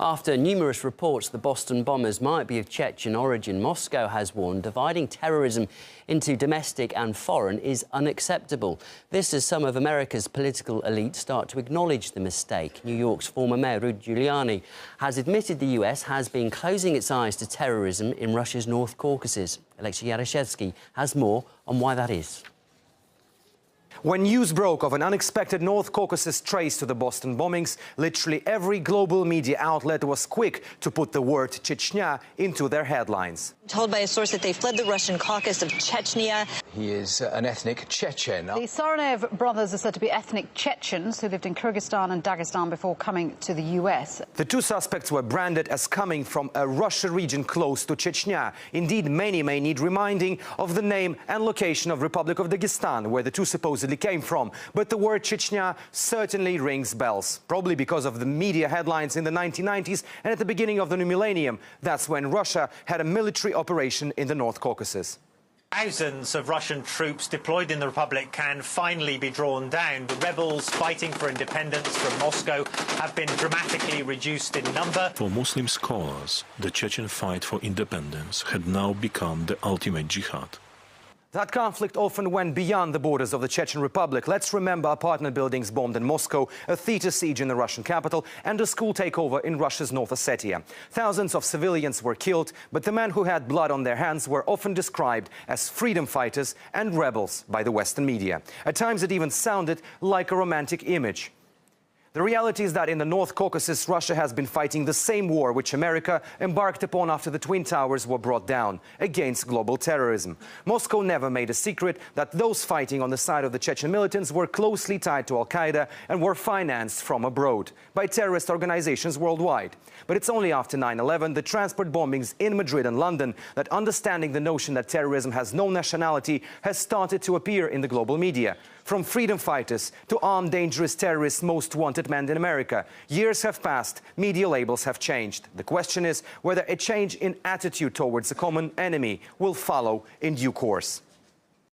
After numerous reports the Boston bombers might be of Chechen origin, Moscow has warned dividing terrorism into domestic and foreign is unacceptable. This as some of America's political elite start to acknowledge the mistake. New York's former mayor Rudy Giuliani has admitted the US has been closing its eyes to terrorism in Russia's North Caucasus. Alexei Yarashevsky has more on why that is. When news broke of an unexpected North Caucasus trace to the Boston bombings, literally every global media outlet was quick to put the word Chechnya into their headlines. Told by a source that they fled the Russian caucus of Chechnya. He is an ethnic Chechen. The Tsarnaev brothers are said to be ethnic Chechens who lived in Kyrgyzstan and Dagestan before coming to the US. The two suspects were branded as coming from a Russia region close to Chechnya. Indeed, many may need reminding of the name and location of Republic of Dagestan, where the two supposedly came from. But the word Chechnya certainly rings bells, probably because of the media headlines in the 1990s and at the beginning of the new millennium. That's when Russia had a military operation in the North Caucasus. Thousands of Russian troops deployed in the Republic can finally be drawn down. The rebels fighting for independence from Moscow have been dramatically reduced in number. For Muslim scholars, the Chechen fight for independence had now become the ultimate jihad. That conflict often went beyond the borders of the Chechen Republic. Let's remember apartment buildings bombed in Moscow, a theater siege in the Russian capital, and a school takeover in Russia's North Ossetia. Thousands of civilians were killed, but the men who had blood on their hands were often described as freedom fighters and rebels by the Western media. At times it even sounded like a romantic image. The reality is that in the North Caucasus, Russia has been fighting the same war which America embarked upon after the Twin Towers were brought down, against global terrorism. Moscow never made a secret that those fighting on the side of the Chechen militants were closely tied to Al-Qaeda and were financed from abroad by terrorist organizations worldwide. But it's only after 9/11, the transport bombings in Madrid and London, that understanding the notion that terrorism has no nationality has started to appear in the global media. From freedom fighters to armed dangerous terrorists most wanted men in America. Years have passed, media labels have changed. The question is whether a change in attitude towards a common enemy will follow in due course.